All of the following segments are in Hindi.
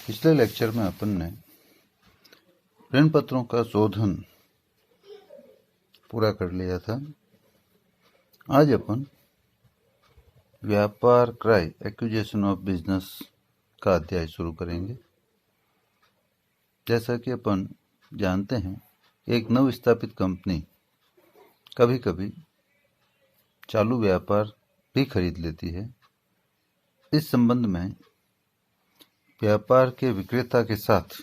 पिछले लेक्चर में अपन ने ऋण पत्रों का शोधन पूरा कर लिया था। आज अपन व्यापार क्रय एक्विजिशन ऑफ बिजनेस का अध्याय शुरू करेंगे। जैसा कि अपन जानते हैं, एक नव स्थापित कंपनी कभी कभी चालू व्यापार भी खरीद लेती है। इस संबंध में व्यापार के विक्रेता के साथ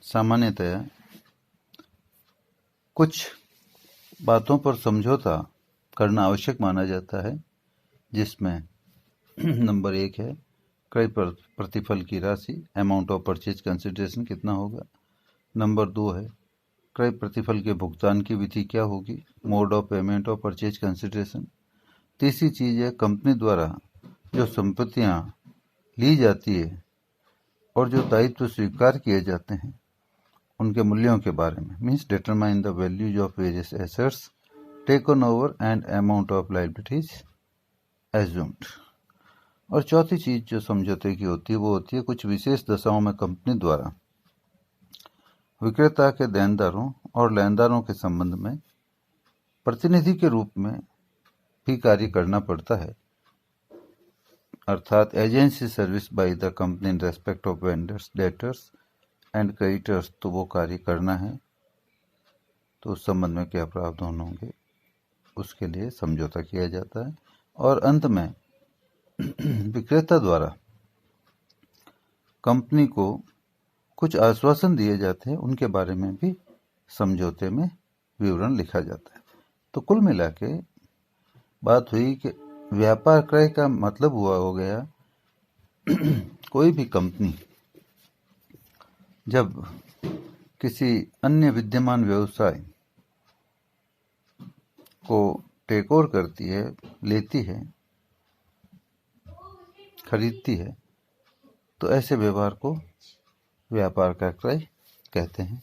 सामान्यतया कुछ बातों पर समझौता करना आवश्यक माना जाता है, जिसमें नंबर 1 है क्रय प्रतिफल की राशि, अमाउंट ऑफ परचेज कंसिडरेशन कितना होगा। नंबर 2 है क्रय प्रतिफल के भुगतान की विधि क्या होगी, mode of payment of purchase consideration. तीसरी चीज है कंपनी द्वारा जो संपत्तियां ली जाती है और जो दायित्व स्वीकार किए जाते हैं उनके मूल्यों के बारे में, means determine the values of various assets taken over and amount of liabilities assumed. और चौथी चीज जो समझौते की होती है वो होती है कुछ विशेष दशाओं में कंपनी द्वारा विक्रेता के देनदारों और लेनदारों के संबंध में प्रतिनिधि के रूप में भी कार्य करना पड़ता है, अर्थात agency service by the company in respect of vendors, debtors and creditors, तो वो कार्य करना है। तो उस संबंध में क्या प्रावधान होंगे उसके लिए समझौता किया जाता है। और अंत में विक्रेता द्वारा कंपनी को कुछ आश्वासन दिए जाते हैं, उनके बारे में भी समझौते में विवरण लिखा जाता है। तो कुल मिला के बात हुई कि व्यापार क्रय का मतलब हुआ हो गया कोई भी कंपनी जब किसी अन्य विद्यमान व्यवसाय को टेक ओवर करती है, लेती है, खरीदती है, तो ऐसे व्यवहार को व्यापार का क्रय कहते हैं।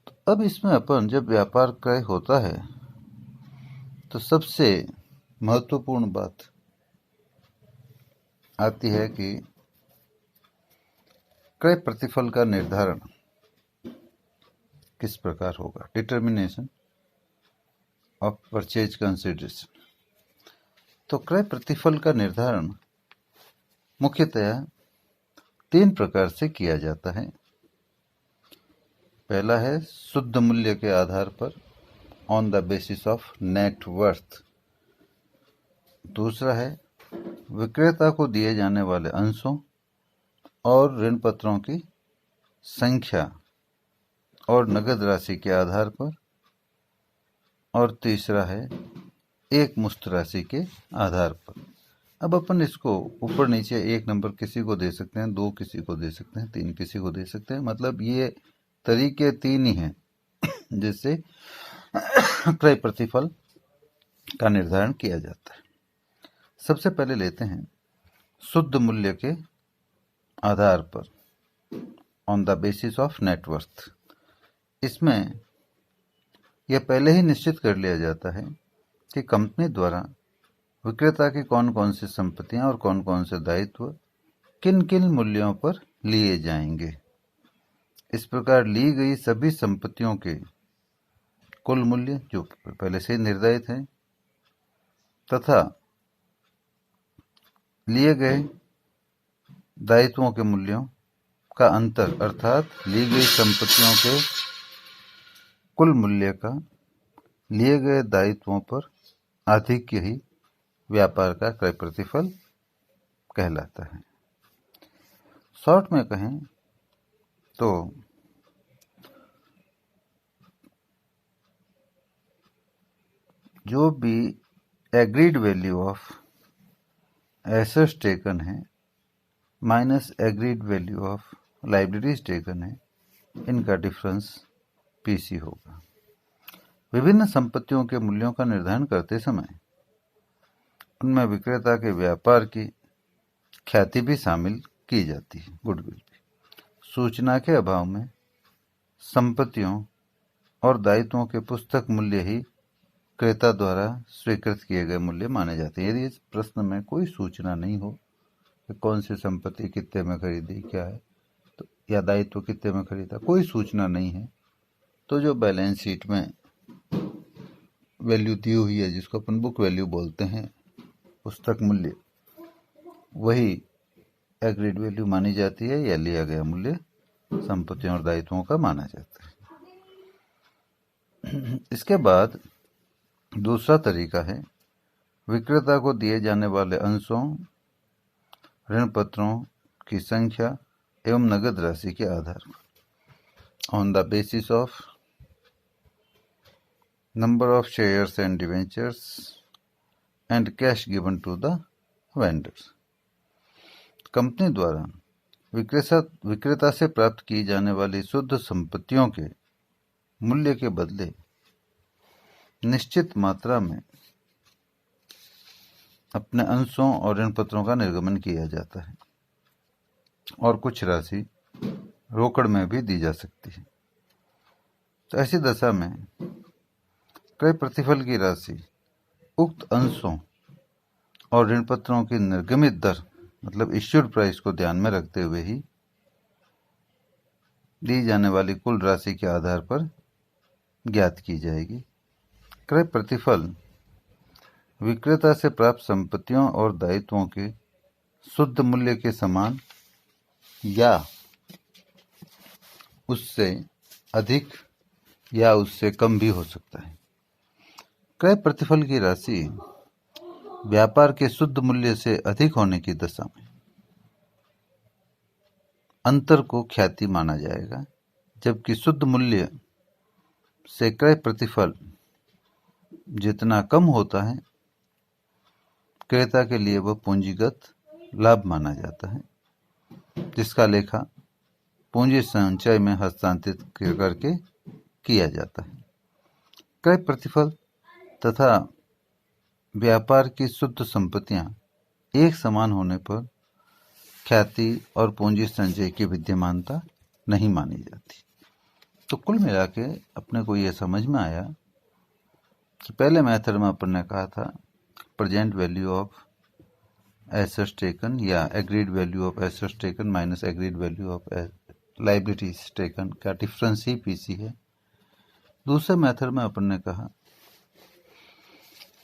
तो अब इसमें अपन जब व्यापार क्रय होता है तो सबसे महत्वपूर्ण बात आती है कि क्रय प्रतिफल का निर्धारण किस प्रकार होगा, डिटर्मिनेशन ऑफ परचेज कंसिडरेशन। तो क्रय प्रतिफल का निर्धारण मुख्यतया 3 प्रकार से किया जाता है। पहला है शुद्ध मूल्य के आधार पर, on the basis of net worth. दूसरा है विक्रेता को दिए जाने वाले अंशों और ऋण पत्रों की संख्या और नगद राशि के आधार पर। और तीसरा है एक मुश्त राशि के आधार पर। अब अपन इसको ऊपर नीचे 1 नंबर किसी को दे सकते हैं, 2 किसी को दे सकते हैं, 3 किसी को दे सकते हैं। मतलब ये तरीके 3 ही हैं जिससे क्रय प्रतिफल का निर्धारण किया जाता है। सबसे पहले लेते हैं शुद्ध मूल्य के आधार पर, on the basis of net worth. इसमें यह पहले ही निश्चित कर लिया जाता है कि कंपनी द्वारा विक्रेता की कौन कौन सी संपत्तियां और कौन कौन से दायित्व किन किन मूल्यों पर लिए जाएंगे। इस प्रकार ली गई सभी संपत्तियों के कुल मूल्य जो पहले से निर्धारित है तथा लिए गए दायित्वों के मूल्यों का अंतर, अर्थात ली गई संपत्तियों के कुल मूल्य का लिए गए दायित्वों पर आधिक्य ही व्यापार का क्रय प्रतिफल कहलाता है। शॉर्ट में कहें तो जो भी agreed value of assets taken है minus agreed value of liabilities taken है, इनका डिफरेंस पीसी होगा। विभिन्न संपत्तियों के मूल्यों का निर्धारण करते समय उनमें विक्रेता के व्यापार की ख्याति भी शामिल की जाती है, गुडविल भी। सूचना के अभाव में संपत्तियों और दायित्वों के पुस्तक मूल्य ही क्रेता द्वारा स्वीकृत किए गए मूल्य माने जाते हैं। यदि इस प्रश्न में कोई सूचना नहीं हो कि कौन सी संपत्ति कितने में खरीदी, क्या है, तो या दायित्व कितने में खरीदा, कोई सूचना नहीं है। तो जो बैलेंस शीट में वैल्यू दी हुई है, जिसको अपन बुक वैल्यू बोलते हैं, पुस्तक मूल्य, वही एग्रीड वैल्यू मानी जाती है या लिया गया मूल्य संपत्तियों और दायित्वों का माना जाता है। इसके बाद दूसरा तरीका है विक्रेता को दिए जाने वाले अंशों, ऋण पत्रों की संख्या एवं नगद राशि के आधार पर, on the basis of number of shares and debentures and cash given to the vendors. Company द्वारा विक्रेता से प्राप्त की जाने वाली शुद्ध संपत्तियों के मूल्य के बदले निश्चित मात्रा में अपने अंशों और ऋण पत्रों का निर्गमन किया जाता है और कुछ राशि रोकड़ में भी दी जा सकती है। तो ऐसी दशा में क्रय प्रतिफल की राशि उक्त अंशों और ऋण पत्रों की निर्गमित दर, मतलब इश्यूड प्राइस को ध्यान में रखते हुए ही दी जाने वाली कुल राशि के आधार पर ज्ञात की जाएगी। क्रय प्रतिफल विक्रेता से प्राप्त संपत्तियों और दायित्वों के शुद्ध मूल्य के समान या उससे अधिक या उससे कम भी हो सकता है। क्रय प्रतिफल की राशि व्यापार के शुद्ध मूल्य से अधिक होने की दशा में अंतर को ख्याति माना जाएगा, जबकि शुद्ध मूल्य से क्रय प्रतिफल जितना कम होता है, क्रेता के लिए वह पूंजीगत लाभ माना जाता है, जिसका लेखा पूंजी संचय में हस्तांतरित करके किया जाता है। क्रय प्रतिफल तथा व्यापार की शुद्ध संपत्तियां एक समान होने पर ख्याति और पूंजी संचय की विद्यमानता नहीं मानी जाती। तो कुल मिला के अपने को यह समझ में आया कि पहले मेथड में अपन ने कहा था present value of assets taken या agreed value of assets taken minus agreed value of liabilities taken का डिफरेंस ही पीसी है। दूसरे मेथड में अपन ने कहा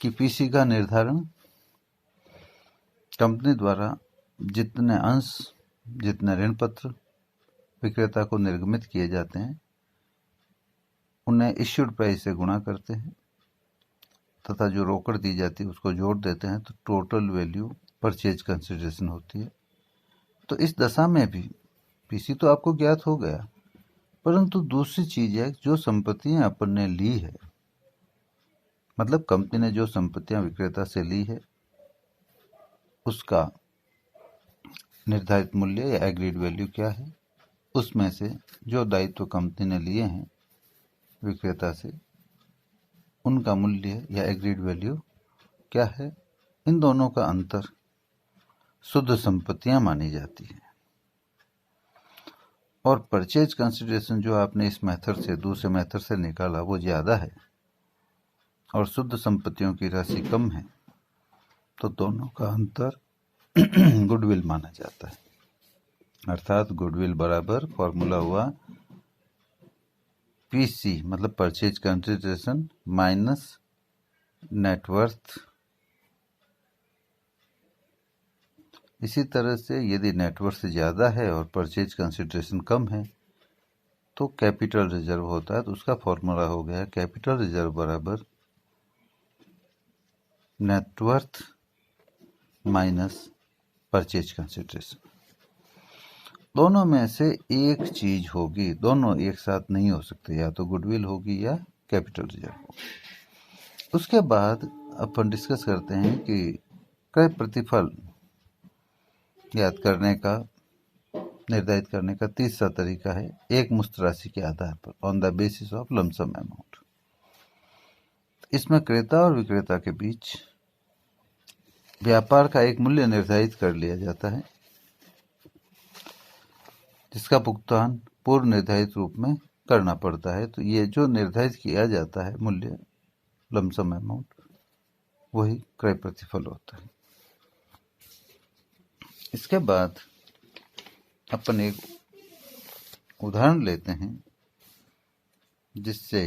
कि पीसी का निर्धारण कंपनी द्वारा जितने अंश, जितने ऋण पत्र विक्रेता को निर्गमित किए जाते हैं, उन्हें इश्यूड प्राइस से गुणा करते हैं तथा जो रोकड़ दी जाती है उसको जोड़ देते हैं, तो टोटल वैल्यू परचेज कंसिडरेशन होती है। तो इस दशा में भी पीसी तो आपको ज्ञात हो गया, परंतु दूसरी चीज है जो संपत्तियां अपन ने ली है, मतलब कंपनी ने जो संपत्तियां विक्रेता से ली है उसका निर्धारित मूल्य या एग्रीड वैल्यू क्या है, उसमें से जो दायित्व कंपनी ने लिए हैं विक्रेता से उनका मूल्य या एग्रीड वैल्यू क्या है, इन दोनों का अंतर शुद्ध संपत्तियां मानी जाती है। और परचेज कंसिडरेशन जो आपने इस मेथड से दूसरे मेथड से निकाला वो ज्यादा है और शुद्ध संपत्तियों की राशि कम है, तो दोनों का अंतर गुडविल माना जाता है। अर्थात गुडविल बराबर फॉर्मूला हुआ पीसी मतलब परचेज कंसिडरेशन माइनस नेटवर्थ। इसी तरह से यदि नेटवर्थ ज्यादा है और परचेज कंसिडरेशन कम है तो कैपिटल रिजर्व होता है, तो उसका फॉर्मूला हो गया कैपिटल रिजर्व बराबर नेटवर्थ माइनस परचेज कंसिडरेशन। दोनों में से एक चीज होगी, दोनों एक साथ नहीं हो सकते, या तो गुडविल होगी या कैपिटल रिजर्व होगी। उसके बाद अपन डिस्कस करते हैं कि क्रय प्रतिफल ज्ञात करने का, निर्धारित करने का तीसरा तरीका है एक मुश्त राशि के आधार पर, on the basis of lump sum amount. इसमें क्रेता और विक्रेता के बीच व्यापार का एक मूल्य निर्धारित कर लिया जाता है जिसका भुगतान पूर्व निर्धारित रूप में करना पड़ता है। तो ये जो निर्धारित किया जाता है मूल्य, लमसम अमाउंट, वही क्रय प्रतिफल होता है। इसके बाद अपन एक उदाहरण लेते हैं जिससे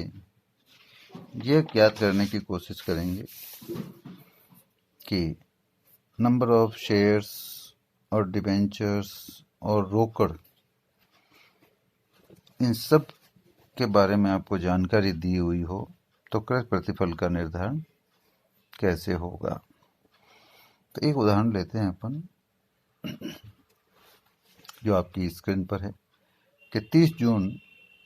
यह ज्ञात करने की कोशिश करेंगे कि नंबर ऑफ शेयर्स और डिबेंचर्स और रोकड़, इन सब के बारे में आपको जानकारी दी हुई हो तो क्रय प्रतिफल का निर्धारण कैसे होगा। तो एक उदाहरण लेते हैं अपन, जो आपकी स्क्रीन पर है, कि 30 जून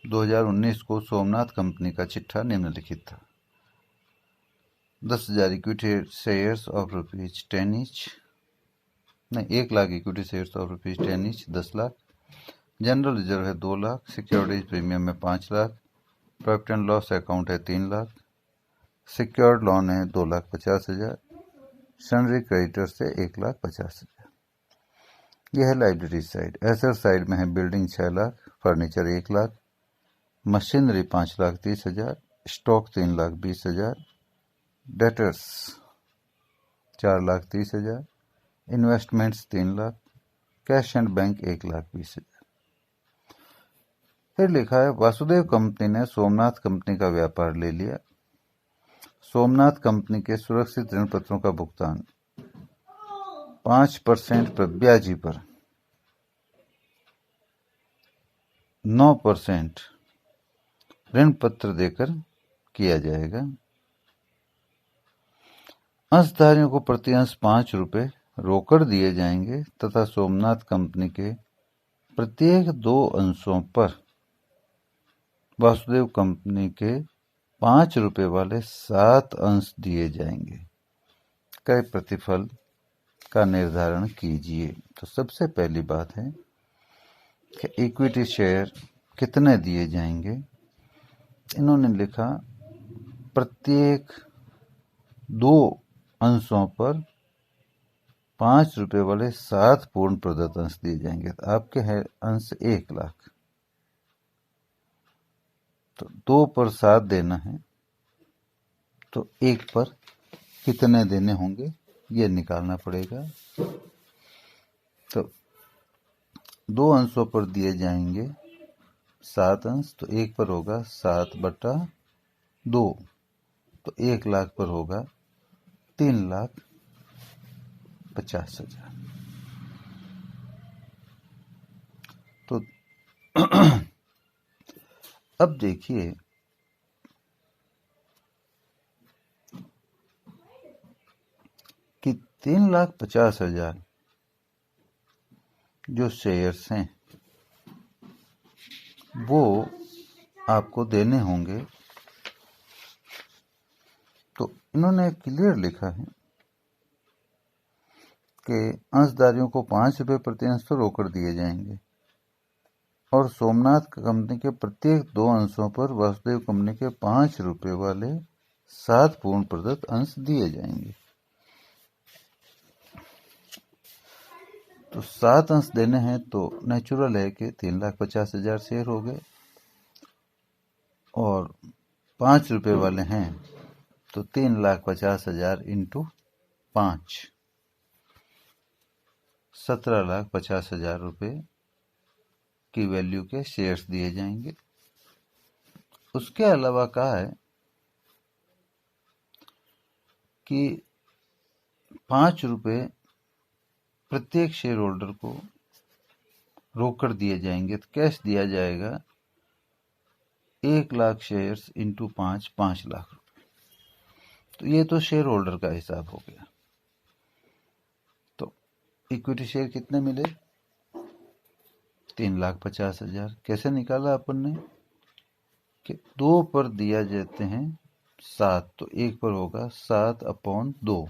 2019 को सोमनाथ कंपनी का चिट्ठा निम्नलिखित था। 10,000 इक्विटी शेयर्स ऑफ ₹10 ईच, नहीं 1 lakh equity shares of ₹10 each, 10 lakh. General reserve है 2 लाख, सिक्योरिटीज प्रीमियम है 5 lakh, profit and loss account है 3 लाख, सिक्योर्ड लोन है 2,50,000, सन्ड्री क्रेडिटर से 1,50,000। यह है लाइब्रेरी साइड। एसेट साइड में है building 6 lakh, furniture 1 lakh, machinery 5,30,000, stock 3,20,000, debtors 4,30,000, investments 3 lakh, cash and bank 1,20,000। फिर लिखा है वासुदेव कंपनी ने सोमनाथ कंपनी का व्यापार ले लिया। सोमनाथ कंपनी के सुरक्षित ऋण पत्रों का भुगतान 5% ब्याजी पर 9% ऋण पत्र देकर किया जाएगा। अंशधारियों को प्रति अंश 5 रुपए रोकड़ दिए जाएंगे तथा सोमनाथ कंपनी के प्रत्येक 2 अंशों पर वासुदेव कंपनी के 5 रुपए वाले 7 अंश दिए जाएंगे। क्रय प्रतिफल का निर्धारण कीजिए। तो सबसे पहली बात है कि इक्विटी शेयर कितने दिए जाएंगे। इन्होंने लिखा प्रत्येक 2 अंशों पर 5 रुपए वाले 7 पूर्ण प्रदत्त अंश दिए जाएंगे। तो आपके है अंश 1 लाख, तो 2 पर 7 देना है, तो 1 पर कितने देने होंगे ये निकालना पड़ेगा। तो 2 अंशों पर दिए जाएंगे 7 अंश, तो 1 पर होगा 7/2, तो 1 लाख पर होगा 3,50,000। तो अब देखिए कि 3,50,000 जो शेयर्स हैं वो आपको देने होंगे। तो इन्होंने क्लियर लिखा है कि अंशधारियों को 5 रुपए प्रति अंश पर रोकड़ दिए जाएंगे और सोमनाथ कंपनी के प्रत्येक 2 अंशों पर वासुदेव कंपनी के 5 रुपए वाले 7 पूर्ण प्रदत्त अंश दिए जाएंगे। तो 7 अंश देने हैं तो नेचुरल है कि 3,50,000 शेयर हो गए, और 5 रुपए वाले हैं तो 3,50,000 इंटू 5, 17,50,000 रुपए की वैल्यू के शेयर्स दिए जाएंगे। उसके अलावा कहा है कि 5 रुपए प्रत्येक शेयर होल्डर को रोकड़ दिए जाएंगे। तो कैश दिया जाएगा 1 लाख शेयर्स इंटू 5, 5 लाख रुपए। तो ये तो शेयर होल्डर का हिसाब हो गया। तो इक्विटी शेयर कितने मिले? 3,50,000। कैसे निकाला अपन ने कि 2 पर दिया जाते हैं 7, तो 1 पर होगा 7/2,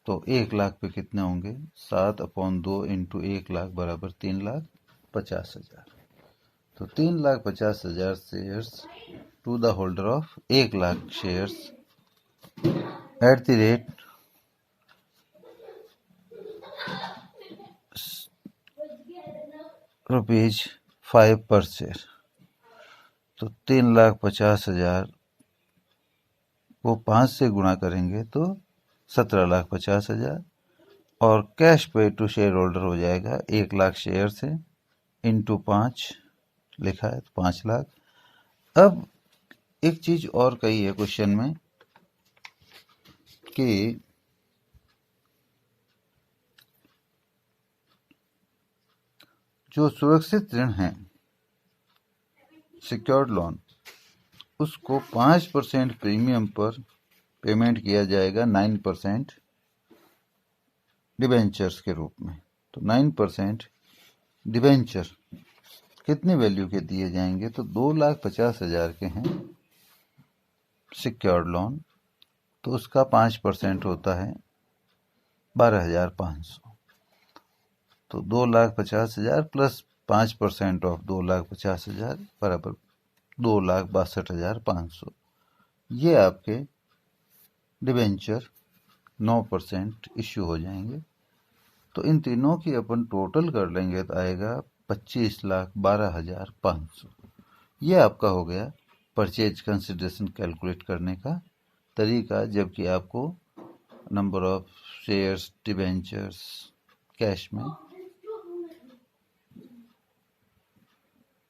तो 1 लाख पे कितने होंगे? 7/2 इंटू 1 लाख बराबर 3,50,000। तो 3,50,000 shares to the holder of 1 lakh shares at the rate ₹5 per share. तो 3,50,000 को 5 से गुणा करेंगे तो 17,50,000, और कैश पे टू शेयर होल्डर हो जाएगा 1,00,000 शेयर से इंटू 5 लिखा है तो 5 लाख। अब एक चीज और कही है क्वेश्चन में कि जो सुरक्षित ऋण है, सिक्योर्ड लोन, उसको 5% प्रीमियम पर पेमेंट किया जाएगा 9% डिबेंचर्स के रूप में। तो 9% डिबेंचर कितनी वैल्यू के दिए जाएंगे? तो 2,50,000 के हैं सिक्योर्ड लोन, तो उसका 5% होता है 12,500। तो 2,50,000 प्लस 5% ऑफ 2,50,000 बराबर 2,62,500। ये आपके डिबेंचर 9% इश्यू हो जाएंगे। तो इन तीनों की अपन टोटल कर लेंगे तो आएगा 25,12,500। ये आपका हो गया परचेज कंसिडरेशन कैलकुलेट करने का तरीका, जबकि आपको number of shares, debentures, cash में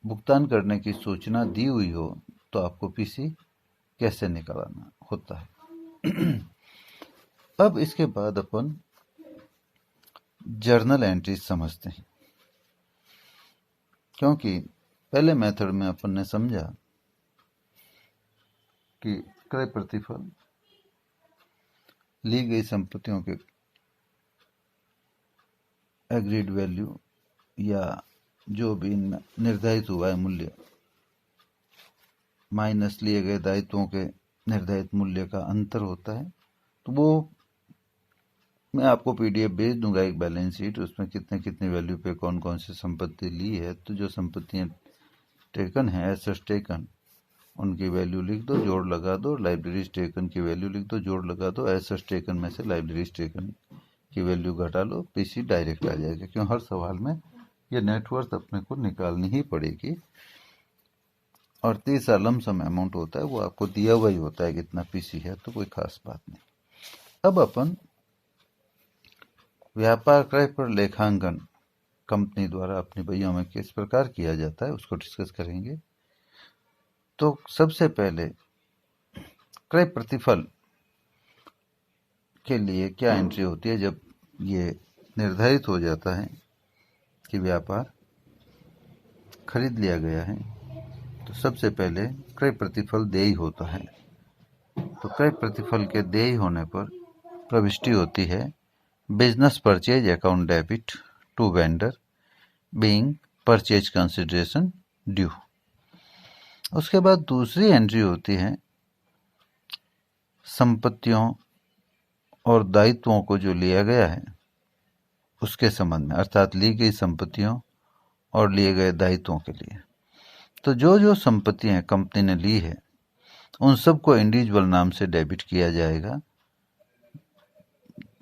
भुगतान करने की सूचना दी हुई हो तो आपको पीसी कैसे निकालना होता है। अब इसके बाद अपन जर्नल एंट्रीज समझते हैं, क्योंकि पहले मेथड में अपन ने समझा कि क्रय प्रतिफल ली गई संपत्तियों के एग्रीड वैल्यू या जो भी निर्धारित हुआ है मूल्य माइनस लिए गए दायित्वों के निर्धारित मूल्य का अंतर होता है। तो वो मैं आपको पीडीएफ भेज दूंगा, एक बैलेंस शीट, उसमें कितने कितने वैल्यू पे कौन कौन सी संपत्ति ली है। तो जो संपत्तियां टेकन है, एसेट्स टेकन, उनकी वैल्यू लिख दो, जोड़ लगा दो, लाइब्रेरीज टेकन की वैल्यू लिख दो, जोड़ लगा दो, एसेट्स टेकन में से लाइब्रेरीज टेकन की वैल्यू घटा लो, पीसी डायरेक्ट आ जाएगा। क्यों हर सवाल में ये नेटवर्थ अपने को निकालनी ही पड़ेगी। और 30 लमसम अमाउंट होता है, वो आपको दिया हुआ ही होता है कितना पीसी है, तो कोई खास बात नहीं। अब अपन व्यापार क्रय पर लेखांकन कंपनी द्वारा अपनी बहियों में किस प्रकार किया जाता है उसको डिस्कस करेंगे। तो सबसे पहले क्रय प्रतिफल के लिए क्या एंट्री होती है? जब ये निर्धारित हो जाता है कि व्यापार खरीद लिया गया है, तो सबसे पहले क्रय प्रतिफल देय होता है। तो क्रय प्रतिफल के देय होने पर प्रविष्टि होती है business purchase account debit to vendor being purchase consideration due. उसके बाद दूसरी एंट्री होती है संपत्तियों और दायित्वों को जो लिया गया है उसके संबंध में, अर्थात ली गई संपत्तियों और लिए गए दायित्वों के लिए। तो जो जो संपत्तियां कंपनी ने ली है उन सबको इंडिविजुअल नाम से डेबिट किया जाएगा।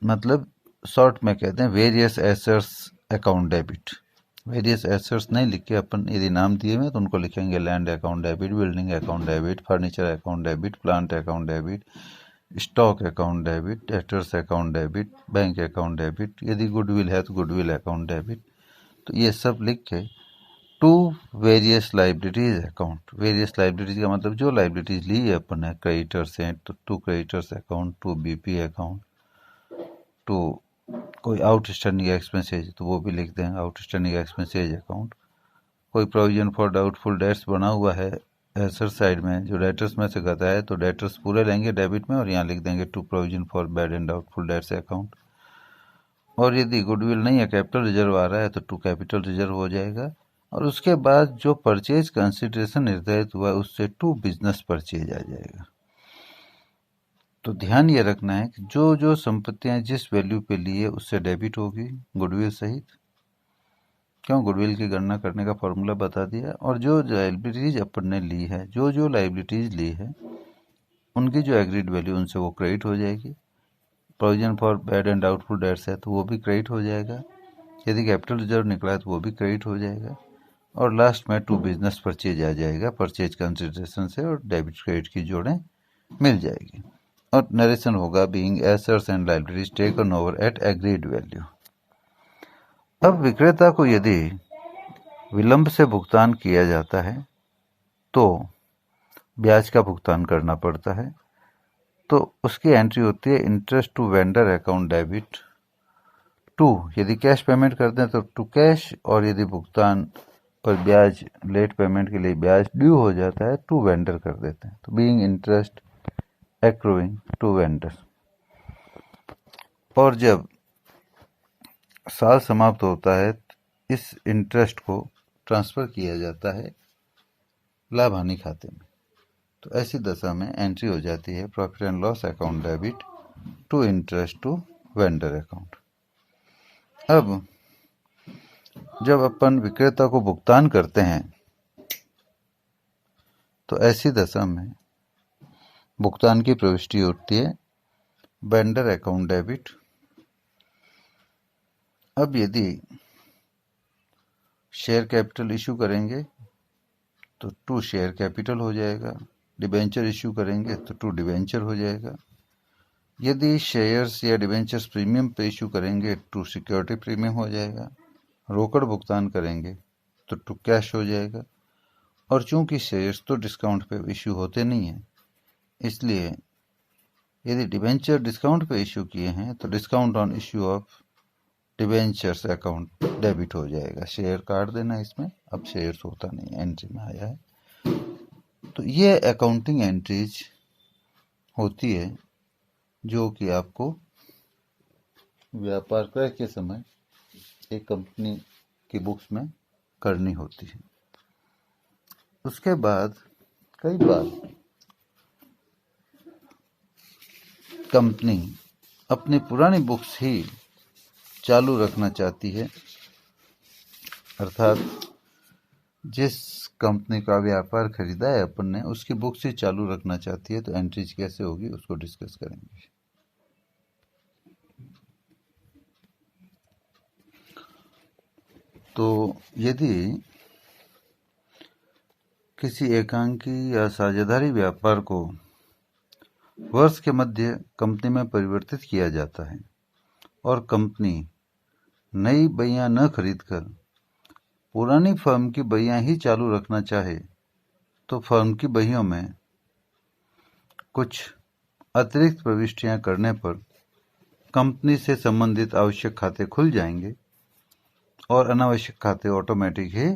मतलब शॉर्ट में कहते हैं various assets account debit. Various assets नहीं लिख के अपन यदि नाम दिए हुए तो उनको लिखेंगे land account debit, building account debit, furniture account debit, plant account debit, stock account debit, debtors account debit, bank account debit, यदि गुडविल है तो गुडविल अकाउंट डेबिट। तो ये सब लिख के to various liabilities account. Various liabilities का मतलब जो लाइबिलिटीज ली है अपन ने क्रेडिटर्स हैं तो to creditors account, to BP account, to कोई आउटस्टैंडिंग एक्सपेंसेज तो वो भी लिख देंगे आउटस्टैंडिंग एक्सपेंसेज अकाउंट। कोई प्रोविजन फॉर डाउटफुल डेट्स बना हुआ है एसेट साइड में, जो डेटर्स में से घटा है तो डेटर्स पूरे लेंगे डेबिट में और यहाँ लिख देंगे to provision for bad and doubtful debts account. और यदि गुडविल नहीं है, कैपिटल रिजर्व आ रहा है तो टू कैपिटल रिजर्व हो जाएगा। और उसके बाद जो परचेज कंसिडरेशन निर्धारित हुआ है उससे टू बिजनेस परचेज आ जाएगा। तो ध्यान ये रखना है कि जो जो संपत्तियां जिस वैल्यू पे ली है उससे डेबिट होगी गुडविल सहित। क्यों? गुडविल की गणना करने का फॉर्मूला बता दिया। और जो लाइबिलिटीज अपन ने ली है, जो जो लाइबिलिटीज ली है उनकी जो एग्रीड वैल्यू उनसे वो क्रेडिट हो जाएगी। Provision for bad and doubtful dates है तो वो भी क्रेडिट हो जाएगा। यदि कैपिटल रिजर्व निकला है तो वो भी क्रेडिट हो जाएगा। और लास्ट में टू बिजनेस परचेज आ जाएगा, परचेज कंसिडरेशन से और डेबिट क्रेडिट की जोड़ें मिल जाएगी। और नरेशन होगा being assets and liabilities taken over at agreed value. अब विक्रेता को यदि विलंब से भुगतान किया जाता है तो ब्याज का भुगतान करना पड़ता है, तो उसकी एंट्री होती है interest to vendor account debit to, यदि कैश पेमेंट करते हैं तो टू कैश, और यदि भुगतान पर ब्याज लेट पेमेंट के लिए ब्याज ड्यू हो जाता है टू वेंडर कर देते हैं, तो being interest accruing to vendor. और जब साल समाप्त होता है इस इंटरेस्ट को ट्रांसफर किया जाता है लाभ हानि खाते में, तो ऐसी दशा में एंट्री हो जाती है profit and loss account debit to interest to vendor account. अब जब अपन विक्रेता को भुगतान करते हैं तो ऐसी दशा में भुगतान की प्रविष्टि होती है वेंडर अकाउंट डेबिट। अब यदि शेयर कैपिटल इशू करेंगे तो टू शेयर कैपिटल हो जाएगा, डिबेंचर इशू करेंगे तो टू डिबेंचर हो जाएगा, यदि शेयर्स या डिबेंचर्स प्रीमियम पे इशू करेंगे टू सिक्योरिटी प्रीमियम हो जाएगा, रोकड़ भुगतान करेंगे तो टू कैश हो जाएगा। और चूंकि शेयर्स तो डिस्काउंट पे इशू होते नहीं हैं, इसलिए यदि डिबेंचर डिस्काउंट पे इशू किए हैं तो discount on issue of debentures account debit हो जाएगा। शेयर काट देना इसमें, अब शेयर्स होता नहीं, एंट्री में आया है। तो ये अकाउंटिंग एंट्रीज होती है जो कि आपको व्यापार क्रय के समय एक कंपनी की बुक्स में करनी होती है। उसके बाद कई बार कंपनी अपनी पुरानी बुक्स ही चालू रखना चाहती है, अर्थात जिस कंपनी का व्यापार खरीदा है अपन ने उसकी बुक्स ही चालू रखना चाहती है, तो एंट्रीज कैसे होगी उसको डिस्कस करेंगे। तो यदि किसी एकांकी या साझेदारी व्यापार को वर्ष के मध्य कंपनी में परिवर्तित किया जाता है और कंपनी नई बहियां न खरीदकर पुरानी फर्म की बहियां ही चालू रखना चाहे, तो फर्म की बहियों में कुछ अतिरिक्त प्रविष्टियां करने पर कंपनी से संबंधित आवश्यक खाते खुल जाएंगे और अनावश्यक खाते ऑटोमेटिक ही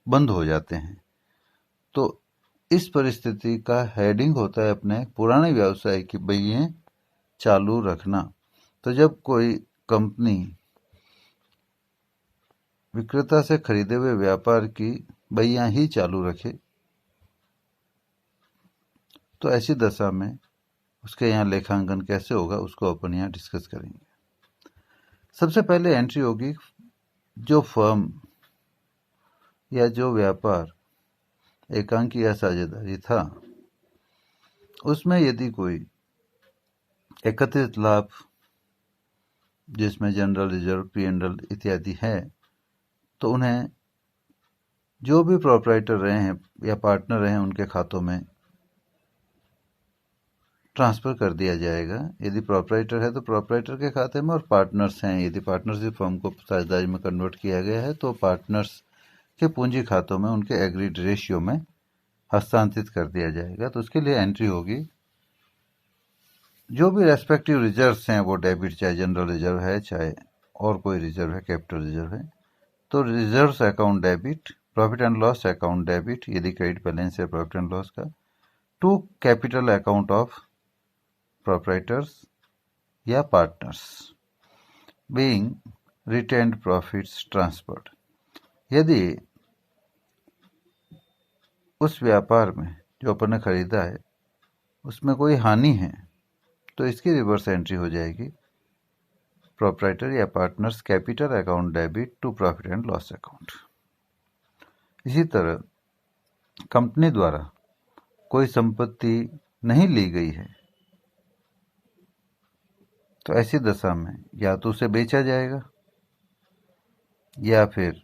बंद हो जाते हैं। तो इस परिस्थिति का हेडिंग होता है अपने पुराने व्यवसाय की बहियां चालू रखना। तो जब कोई कंपनी विक्रेता से खरीदे हुए व्यापार की बहियां ही चालू रखे, तो ऐसी दशा में उसके यहाँ लेखांकन कैसे होगा उसको अपन यहाँ डिस्कस करेंगे। सबसे पहले एंट्री होगी जो फर्म या जो व्यापार एकांकी या साझेदारी था उसमें यदि कोई एकत्रित लाभ जिसमें जनरल रिजर्व, P&L इत्यादि है, तो उन्हें जो भी प्रोपराइटर रहे हैं या पार्टनर रहे हैं उनके खातों में ट्रांसफर कर दिया जाएगा। यदि प्रोपराइटर है तो प्रोपराइटर के खाते में, और पार्टनर्स हैं यदि पार्टनरशिप फर्म को साझेदारी में कन्वर्ट किया गया है तो पार्टनर्स के पूंजी खातों में उनके एग्रीड रेशियो में हस्तांतरित कर दिया जाएगा। तो उसके लिए एंट्री होगी जो भी रेस्पेक्टिव रिजर्व्स हैं वो डेबिट, चाहे जनरल रिजर्व है चाहे और कोई रिजर्व है, कैपिटल रिजर्व है, तो reserves account debit, profit and loss account debit यदि क्रेडिट बैलेंस है प्रॉफिट एंड लॉस का, to capital account of proprietors या partners being retained profits transferred. यदि उस व्यापार में जो अपन ने खरीदा है उसमें कोई हानि है तो इसकी रिवर्स एंट्री हो जाएगी प्रोपराइटर या partners capital account debit to profit and loss account. इसी तरह कंपनी द्वारा कोई संपत्ति नहीं ली गई है तो ऐसी दशा में या तो उसे बेचा जाएगा या फिर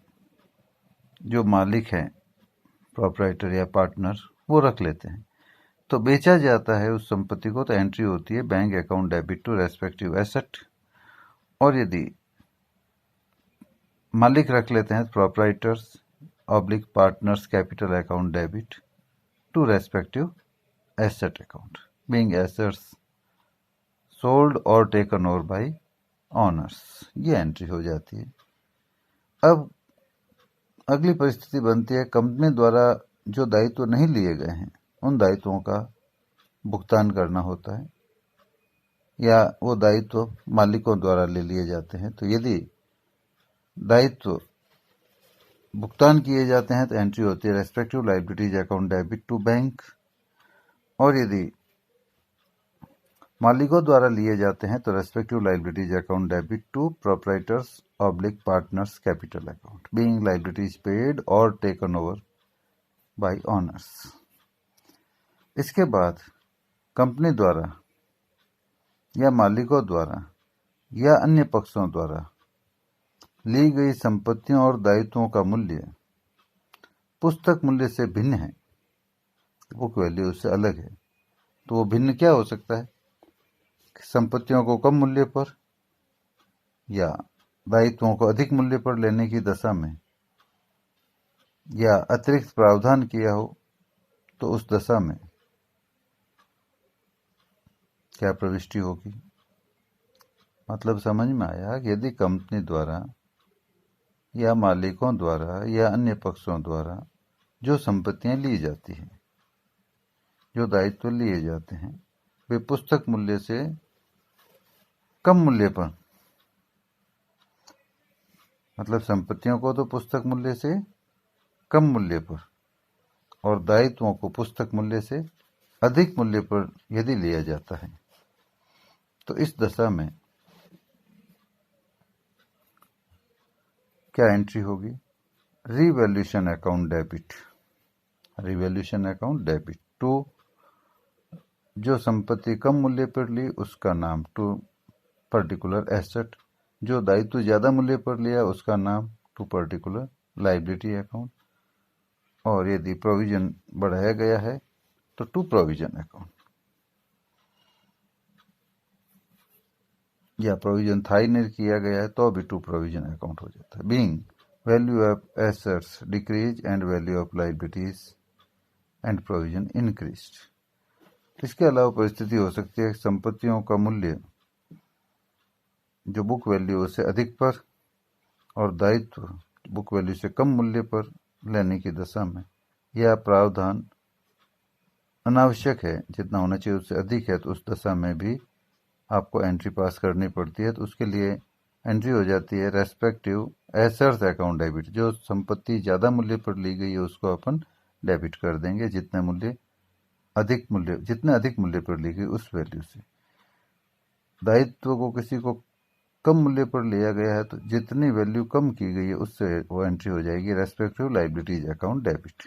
जो मालिक हैं प्रोपराइटर या पार्टनर वो रख लेते हैं। तो बेचा जाता है उस संपत्ति को, तो एंट्री होती है bank account debit to respective asset. और यदि मालिक रख लेते हैं proprietors oblique partners capital account debit to respective asset account being assets sold और टेकन ओवर बाय ऑनर्स, ये एंट्री हो जाती है। अब अगली परिस्थिति बनती है कंपनी द्वारा जो दायित्व नहीं लिए गए हैं उन दायित्वों का भुगतान करना होता है, या वो दायित्व मालिकों द्वारा ले लिए जाते हैं। तो यदि दायित्व भुगतान किए जाते हैं तो एंट्री होती है respective liabilities account debit to bank. और यदि मालिकों द्वारा लिए जाते हैं तो respective liabilities account debit to proprietors oblique partners capital account being liabilities paid और टेकन ओवर बाय ऑनर्स। इसके बाद कंपनी द्वारा या मालिकों द्वारा या अन्य पक्षों द्वारा ली गई संपत्तियों और दायित्वों का मूल्य पुस्तक मूल्य से भिन्न है, बुक वैल्यू उससे अलग है। तो वो भिन्न क्या हो सकता है? संपत्तियों को कम मूल्य पर या दायित्वों को अधिक मूल्य पर लेने की दशा में, या अतिरिक्त प्रावधान किया हो तो उस दशा में क्या प्रविष्टि होगी? मतलब समझ में आया कि यदि कंपनी द्वारा या मालिकों द्वारा या अन्य पक्षों द्वारा जो संपत्तियां ली जाती हैं, जो दायित्व लिए जाते हैं, वे पुस्तक मूल्य से कम मूल्य पर, मतलब संपत्तियों को तो पुस्तक मूल्य से कम मूल्य पर और दायित्वों को पुस्तक मूल्य से अधिक मूल्य पर यदि लिया जाता है, तो इस दशा में क्या एंट्री होगी? Revaluation account debit, revaluation account debit to, जो संपत्ति कम मूल्य पर ली उसका नाम टू पर्टिकुलर एसेट, जो दायित्व ज्यादा मूल्य पर लिया उसका नाम टू पर्टिकुलर लायबिलिटी अकाउंट, और यदि प्रोविजन बढ़ाया गया है तो टू प्रोविजन अकाउंट, या प्रोविजन था ही नहीं किया गया है तो भी टू प्रोविजन अकाउंट हो जाता है। Being value of assets decrease and value of liabilities and provision increased. इसके अलावा परिस्थिति हो सकती है संपत्तियों का मूल्य जो बुक वैल्यू से अधिक पर और दायित्व बुक वैल्यू से कम मूल्य पर लेने की दशा में, यह प्रावधान अनावश्यक है, जितना होना चाहिए उससे अधिक है, तो उस दशा में भी आपको एंट्री पास करनी पड़ती है। तो उसके लिए एंट्री हो जाती है रेस्पेक्टिव एसेट्स अकाउंट डेबिट, जो संपत्ति ज़्यादा मूल्य पर ली गई है उसको अपन डेबिट कर देंगे जितने अधिक मूल्य पर ली गई उस वैल्यू से। दायित्व को किसी को कम मूल्य पर लिया गया है तो जितनी वैल्यू कम की गई है उससे वो एंट्री हो जाएगी respective liabilities account debit.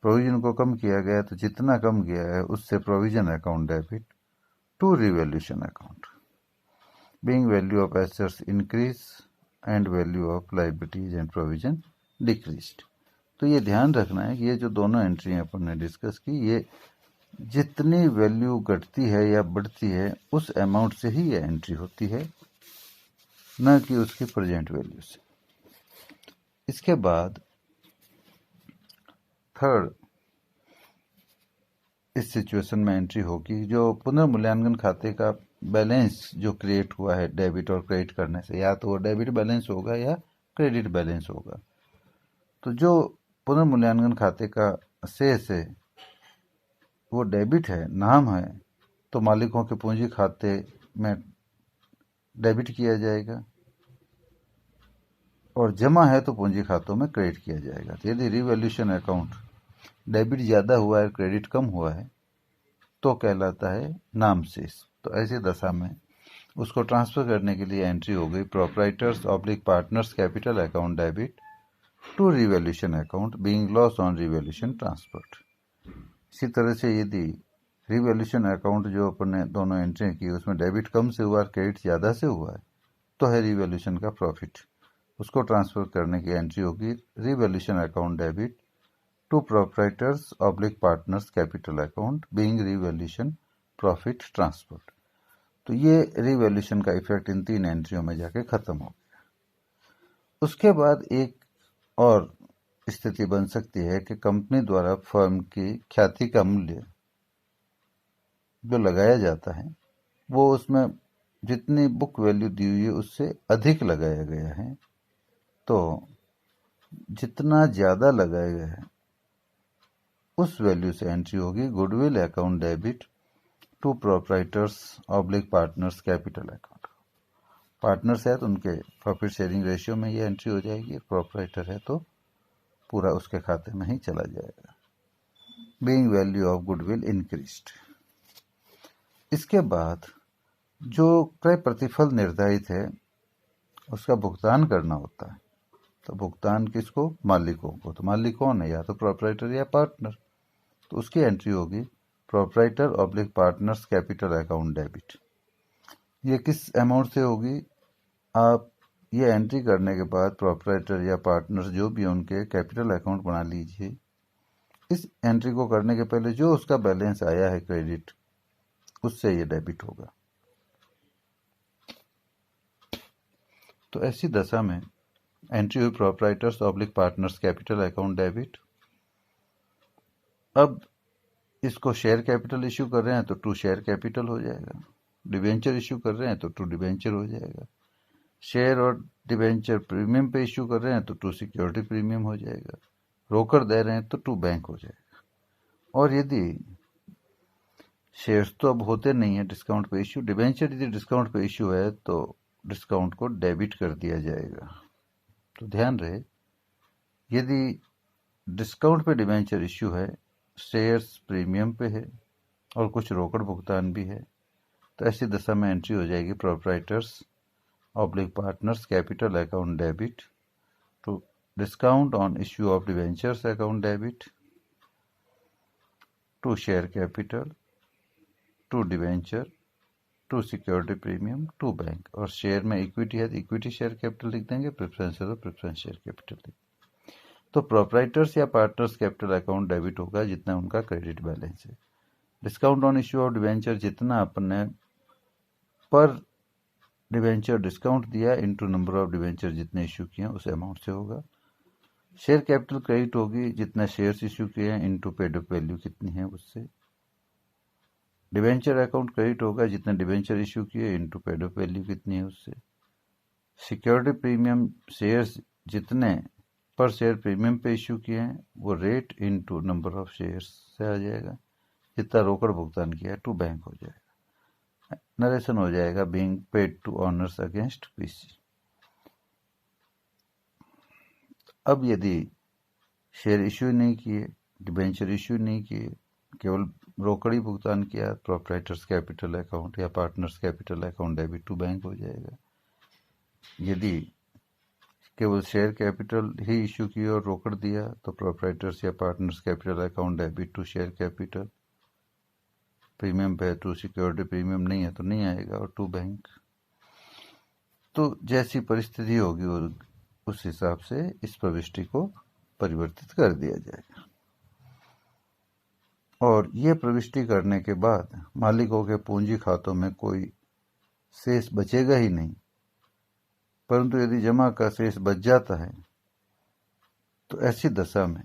Provision को कम किया गया है तो जितना कम किया है उससे provision account debit to revaluation account being value of assets increase and value of liabilities and provision decreased. तो ये ध्यान रखना है कि ये जो दोनों एंट्री अपन ने डिस्कस की, ये जितनी वैल्यू घटती है या बढ़ती है उस अमाउंट से ही ये एंट्री होती है, न कि उसकी प्रेजेंट वैल्यू से। इसके बाद थर्ड इस सिचुएशन में एंट्री होगी जो पुनर्मूल्यांकन खाते का बैलेंस जो क्रिएट हुआ है डेबिट और क्रेडिट करने से, या तो वो डेबिट बैलेंस होगा या क्रेडिट बैलेंस होगा। तो जो पुनर्मूल्यांकन खाते का शेष है वो डेबिट है, नाम है, तो मालिकों के पूंजी खाते में डेबिट किया जाएगा, और जमा है तो पूंजी खातों में क्रेडिट किया जाएगा। तो यदि रिवैल्यूएशन अकाउंट डेबिट ज़्यादा हुआ है क्रेडिट कम हुआ है तो कहलाता है नाम शेष। तो ऐसी दशा में उसको ट्रांसफर करने के लिए एंट्री हो गई proprietors oblique partners capital account debit to revaluation account being loss on revaluation transferred. इसी तरह से यदि रिवैल्यूएशन अकाउंट जो अपन ने दोनों एंट्री की उसमें डेबिट कम से हुआ क्रेडिट ज़्यादा से हुआ है तो है रिवैल्यूएशन का प्रॉफिट, उसको ट्रांसफर करने की एंट्री होगी revaluation account debit to proprietors oblique partners capital account being revaluation profit transfer. तो ये रिवैल्यूएशन का इफेक्ट इन 3 एंट्रियों में जाके खत्म हो गया। उसके बाद एक और स्थिति बन सकती है कि कंपनी द्वारा फर्म की ख्याति का मूल्य जो लगाया जाता है वो उसमें जितनी बुक वैल्यू दी हुई है उससे अधिक लगाया गया है। तो जितना ज़्यादा लगाया गया है उस वैल्यू से एंट्री होगी goodwill account debit to proprietors oblique partners capital account. Partners है तो उनके प्रॉफिट शेयरिंग रेशियो में ये एंट्री हो जाएगी, प्रोप्राइटर है तो पूरा उसके खाते में ही चला जाएगा। Being value of goodwill increased. इसके बाद जो क्रय प्रतिफल निर्धारित है उसका भुगतान करना होता है। तो भुगतान किसको? मालिकों को। तो मालिक कौन है? या तो प्रोप्राइटर या पार्टनर। तो उसकी एंट्री होगी proprietor oblique partners capital account debit. ये किस अमाउंट से होगी? आप ये एंट्री करने के बाद प्रोप्राइटर या पार्टनर जो भी उनके कैपिटल अकाउंट बना लीजिए। इस एंट्री को करने के पहले जो उसका बैलेंस आया है क्रेडिट, उससे ये डेबिट होगा। तो ऐसी दशा में एंट्री हुई proprietors oblique partners capital account debit. अब इसको शेयर कैपिटल इश्यू कर रहे हैं तो टू शेयर कैपिटल हो जाएगा। डिबेंचर इश्यू कर रहे हैं तो टू डिबेंचर हो जाएगा। शेयर और डिबेंचर प्रीमियम पे इश्यू कर रहे हैं तो टू सिक्योरिटी प्रीमियम हो जाएगा। रोकड़ दे रहे हैं तो टू बैंक हो जाएगा। और यदि शेयर्स तो अब होते नहीं है डिस्काउंट पे इश्यू, डिबेंचर यदि डिस्काउंट पे इश्यू है तो डिस्काउंट को डेबिट कर दिया जाएगा। तो ध्यान रहे, यदि डिस्काउंट पे डिबेंचर इश्यू है, शेयर्स प्रीमियम पे है और कुछ रोकड़ भुगतान भी है, तो ऐसी दशा में एंट्री हो जाएगी proprietors oblique partners capital account debit to discount on issue of debentures account debit to share capital to debenture to security premium to bank. और शेयर में इक्विटी है तो इक्विटी शेयर कैपिटल लिख देंगे, प्रेफरेंस है तो प्रेफरेंस शेयर कैपिटल लिख। तो प्रोप्राइटर्स या पार्टनर्स कैपिटल अकाउंट डेबिट होगा जितना उनका क्रेडिट बैलेंस है। Discount on issue of debenture जितना अपने पर डिबेंचर डिस्काउंट दिया इनटू नंबर ऑफ डिबेंचर जितने इश्यू किए हैं उस अमाउंट से होगा। शेयर कैपिटल क्रेडिट होगी जितना शेयर्स इश्यू किए हैं इनटू पेड अप वैल्यू कितनी है उससे। डिबेंचर अकाउंट क्रेडिट होगा जितने डिबेंचर इश्यू किए इनटू पेड अप वैल्यू कितनी है उससे। सिक्योरिटी प्रीमियम शेयर्स जितने पर शेयर प्रीमियम पे इश्यू किए हैं वो rate into number of shares से आ जाएगा। जितना रोकड़ भुगतान किया है टू बैंक हो जाएगा। नरेशन हो जाएगा being paid to owners against PC. अब यदि शेयर इश्यू नहीं किए, डिबेंचर इश्यू नहीं किए, केवल रोकड़ी भुगतान किया, प्रोप्राइटर्स कैपिटल अकाउंट या partners capital account debit to bank हो जाएगा। यदि केवल शेयर कैपिटल ही इश्यू किया और रोकड़ दिया तो प्रोप्राइटर्स या partners capital account debit to share capital. Premium पे टू सिक्योरिटी प्रीमियम नहीं है तो नहीं आएगा और टू बैंक। तो जैसी परिस्थिति होगी उस हिसाब से इस प्रविष्टि को परिवर्तित कर दिया जाएगा। और ये प्रविष्टि करने के बाद मालिकों के पूंजी खातों में कोई शेष बचेगा ही नहीं, परंतु यदि जमा का शेष बच जाता है तो ऐसी दशा में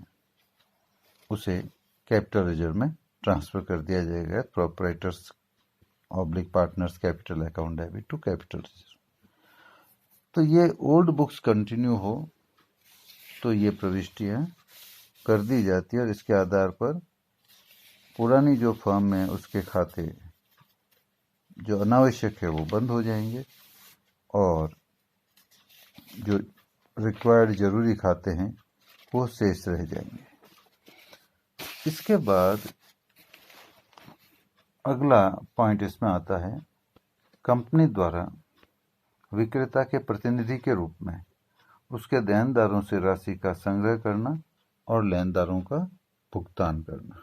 उसे कैपिटल रिजर्व में ट्रांसफर कर दिया जाएगा proprietors oblique partners capital account debit to capital reserve. तो ये ओल्ड बुक्स कंटिन्यू हो तो ये प्रविष्टियां कर दी जाती है और इसके आधार पर पुरानी जो फर्म में उसके खाते जो अनावश्यक है वो बंद हो जाएंगे और जो रिक्वायर्ड जरूरी खाते हैं वो शेष रह जाएंगे। इसके बाद अगला पॉइंट इसमें आता है कंपनी द्वारा विक्रेता के प्रतिनिधि के रूप में उसके देनदारों से राशि का संग्रह करना और लेनदारों का भुगतान करना।